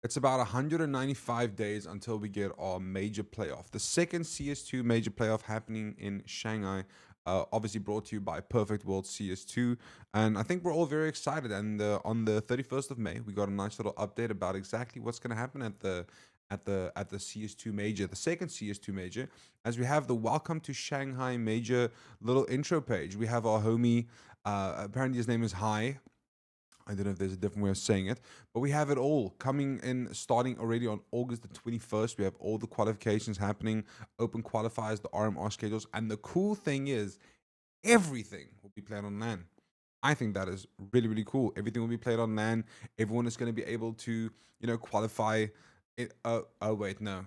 It's about 195 days until we get our major playoff. The second CS2 major playoff happening in Shanghai. Obviously brought to you by Perfect World CS2. And I think we're all very excited. And on the 31st of May, we got a nice little update about exactly what's going to happen at the CS2 major, the second CS2 major, as we have the Welcome to Shanghai major little intro page. We have our homie, apparently his name is Hai. I don't know if there's a different way of saying it, but we have it all coming in starting already on August the 21st. We have all the qualifications happening, open qualifiers, the RMR schedules. And the cool thing is, everything will be played on LAN. I think that is really, really cool. Everything will be played on LAN. Everyone is going to be able to, qualify. It. Oh, wait, no.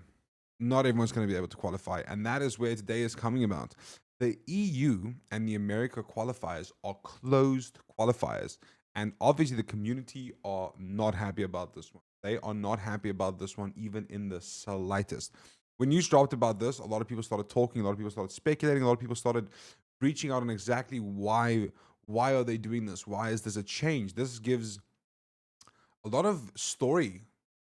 Not everyone's going to be able to qualify. And that is where today is coming about. The EU and the America qualifiers are closed qualifiers. And obviously, the community are not happy about this one. They are not happy about this one, even in the slightest. When news dropped about this, a lot of people started talking, a lot of people started speculating, a lot of people started reaching out on exactly why are they doing this? Why is this a change? This gives a lot of story.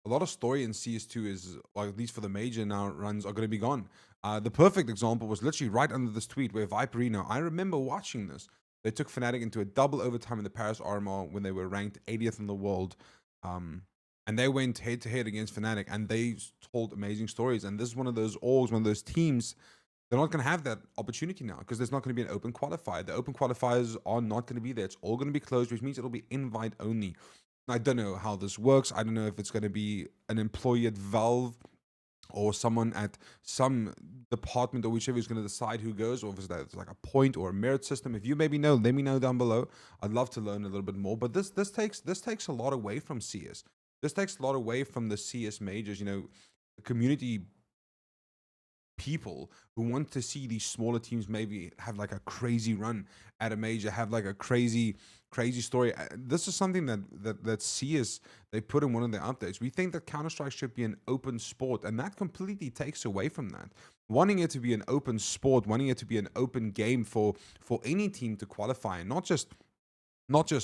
A lot of story in CS2 is, or at least for the major now runs, are going to be gone. The perfect example was literally right under this tweet where Viperino, I remember watching this. They took Fnatic into a double overtime in the Paris RMR when they were ranked 80th in the world. And they went head to head against Fnatic and they told amazing stories. And this is one of those orgs, one of those teams. They're not going to have that opportunity now because there's not going to be an open qualifier. The open qualifiers are not going to be there. It's all going to be closed, which means it'll be invite only. I don't know how this works. I don't know if it's going to be an employee at Valve or someone at some department or whichever is going to decide who goes, or if it's like a point or a merit system. If you maybe know, let me know down below. I'd love to learn a little bit more. But this takes a lot away from CS. This takes a lot away from the CS majors. The community people who want to see these smaller teams maybe have like a crazy run at a major, have like a crazy story. This is something that CS, they put in one of their updates. We think that Counter-Strike should be an open sport, and that completely takes away from that. Wanting it to be an open sport, wanting it to be an open game for any team to qualify, and not just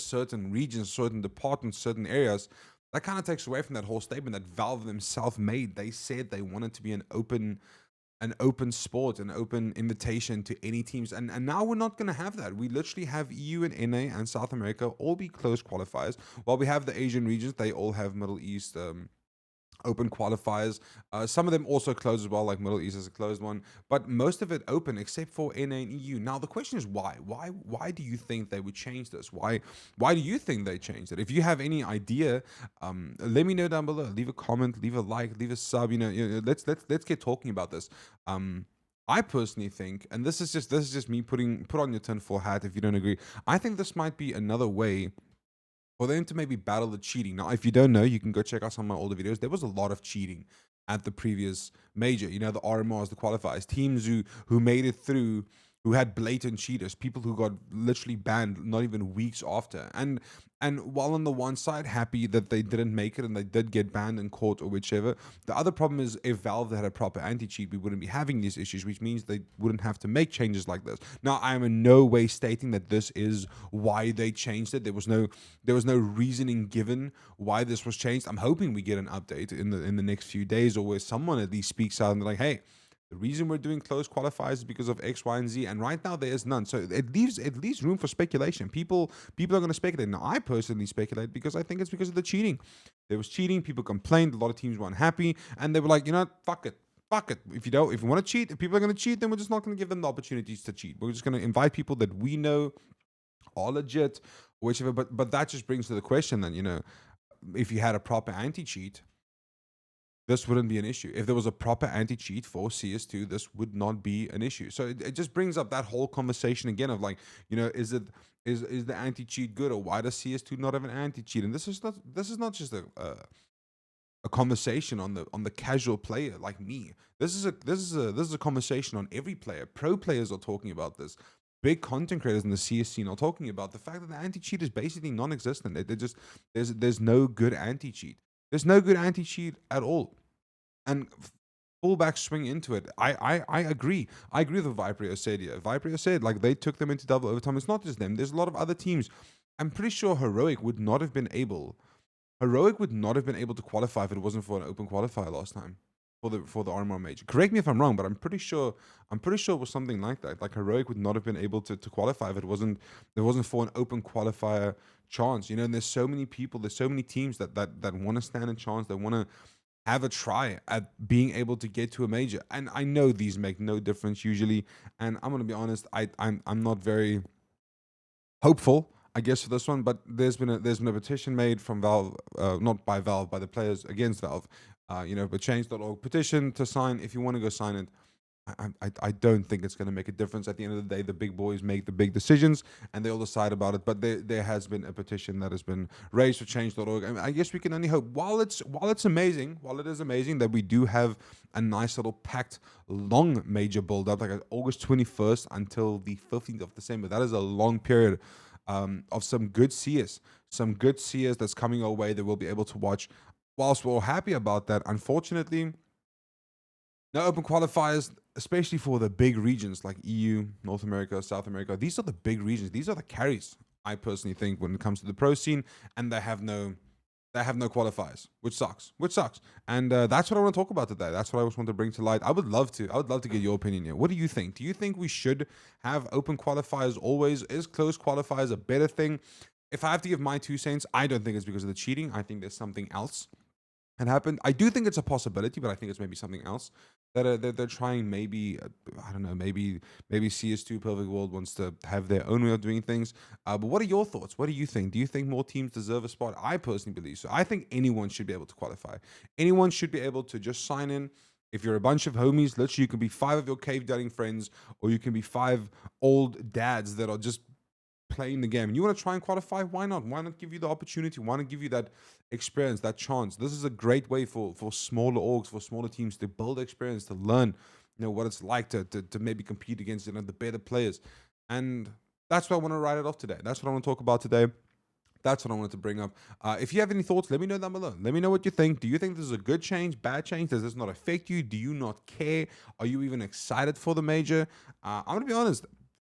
certain regions, certain departments, certain areas. That kind of takes away from that whole statement that Valve themselves made. They said they wanted to be an open sport, an open invitation to any teams. And now we're not going to have that. We literally have EU and NA and South America all be closed qualifiers, while we have the Asian regions, they all have Middle East open qualifiers. Some of them also closed as well, like Middle East is a closed one, but most of it open except for NA and EU. Now the question is why? Why do you think they would change this? Why do you think they changed it? If you have any idea, let me know down below. Leave a comment, leave a like, leave a sub. Let's get talking about this. I personally think, and this is just me put on your tinfoil hat if you don't agree. I think this might be another way for them to maybe battle the cheating. Now, if you don't know, you can go check out some of my older videos. There was a lot of cheating at the previous major. The RMRs, the qualifiers, teams who made it through, who had blatant cheaters, people who got literally banned not even weeks after. And while on the one side happy that they didn't make it and they did get banned in court or whichever, the other problem is if Valve had a proper anti-cheat, we wouldn't be having these issues, which means they wouldn't have to make changes like this. Now, I am in no way stating that this is why they changed it. There was no reasoning given why this was changed. I'm hoping we get an update in the next few days, or where someone at least speaks out and they're like, hey, the reason we're doing closed qualifiers is because of X, Y, and Z, and right now there is none. So it leaves room for speculation. People are going to speculate. Now, I personally speculate because I think it's because of the cheating. There was cheating. People complained. A lot of teams weren't happy, and they were like, fuck it. Fuck it. If you want to cheat, if people are going to cheat, then we're just not going to give them the opportunities to cheat. We're just going to invite people that we know are legit, whichever. But that just brings to the question then, if you had a proper anti-cheat, this wouldn't be an issue. If there was a proper anti-cheat for CS2, this would not be an issue. So it just brings up that whole conversation again of like, is the anti-cheat good, or why does CS2 not have an anti-cheat? And this is not just a conversation on the casual player like me. This is a conversation on every player. Pro players are talking about this. Big content creators in the CS scene are talking about the fact that the anti-cheat is basically non-existent. There's no good anti-cheat. There's no good anti-cheat at all. And fullback swing into it. I agree. I agree with what Viperio said here. Viperio said like they took them into double overtime. It's not just them. There's a lot of other teams. I'm pretty sure Heroic would not have been able. Heroic would not have been able to qualify if it wasn't for an open qualifier last time for the RMR major. Correct me if I'm wrong, but I'm pretty sure it was something like that. Like Heroic would not have been able to qualify if it wasn't for an open qualifier chance. You know, and there's so many people, there's so many teams that want to stand a chance, that want to have a try at being able to get to a major. And I know these make no difference usually. And I'm gonna be honest, I'm not very hopeful, I guess, for this one. But there's been a petition made from Valve, not by Valve, by the players against Valve. But change.org petition to sign. If you want to go sign it, I don't think it's going to make a difference. At the end of the day, the big boys make the big decisions and they all decide about it. But there has been a petition that has been raised for change.org. I guess we can only hope. While it is amazing that we do have a nice little packed long major build up, like August 21st until the 15th of December. That is a long period of some good CS that's coming our way that we'll be able to watch. Whilst we're all happy about that, unfortunately, no open qualifiers, especially for the big regions like EU, North America, South America. These are the big regions. These are the carries, I personally think, when it comes to the pro scene, and they have no qualifiers, which sucks. And that's what I want to talk about today. That's what I just want to bring to light. I would love to get your opinion here. What do you think? Do you think we should have open qualifiers always? Is closed qualifiers a better thing? If I have to give my 2 cents, I don't think it's because of the cheating. I think there's something else had happened. I do think it's a possibility, but I think it's maybe something else that they're trying. Maybe I don't know. Maybe CS2 Perfect World wants to have their own way of doing things. But what are your thoughts? What do you think? Do you think more teams deserve a spot? I personally believe so. I think anyone should be able to qualify. Anyone should be able to just sign in. If you're a bunch of homies, literally, you can be 5 of your cave-dutting friends, or you can be 5 old dads that are just playing the game and you want to try and qualify. Why not? Why not give you the opportunity? Why not give you that experience, that chance? This is a great way for smaller orgs, for smaller teams to build experience, to learn, what it's like to maybe compete against the better players. And that's what I want to write it off today. That's what I want to talk about today. That's what I wanted to bring up. If you have any thoughts, let me know down below. Let me know what you think. Do you think this is a good change, bad change? Does this not affect you? Do you not care? Are you even excited for the major? I'm going to be honest.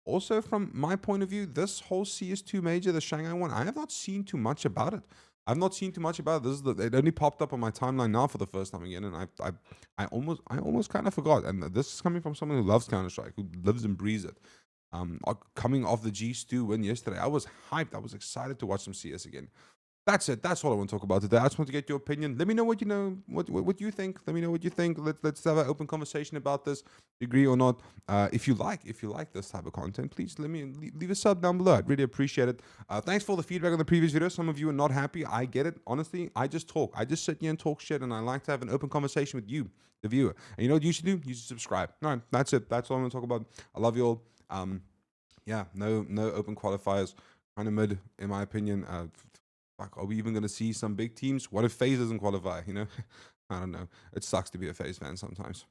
Also, from my point of view, this whole CS2 major, the Shanghai one, I have not seen too much about it. I've not seen too much about it. It only popped up on my timeline now for the first time again, and I almost kind of forgot. And this is coming from someone who loves Counter Strike, who lives and breathes it. Coming off the G2 win yesterday, I was hyped. I was excited to watch some CS again. That's it. That's all I want to talk about today. I just want to get your opinion. Let me know what you know, what you think. Let me know what you think. Let's have an open conversation about this. Agree or not? If you like this type of content, please leave a sub down below. I'd really appreciate it. Thanks for all the feedback on the previous video. Some of you are not happy. I get it. Honestly, I just talk. I just sit here and talk shit, and I like to have an open conversation with you, the viewer. And you know what you should do? You should subscribe. All right, that's it. That's all I'm gonna talk about. I love you all. Yeah, no open qualifiers. Kind of mid, in my opinion. Fuck, are we even going to see some big teams? What if FaZe doesn't qualify? I don't know. It sucks to be a FaZe fan sometimes.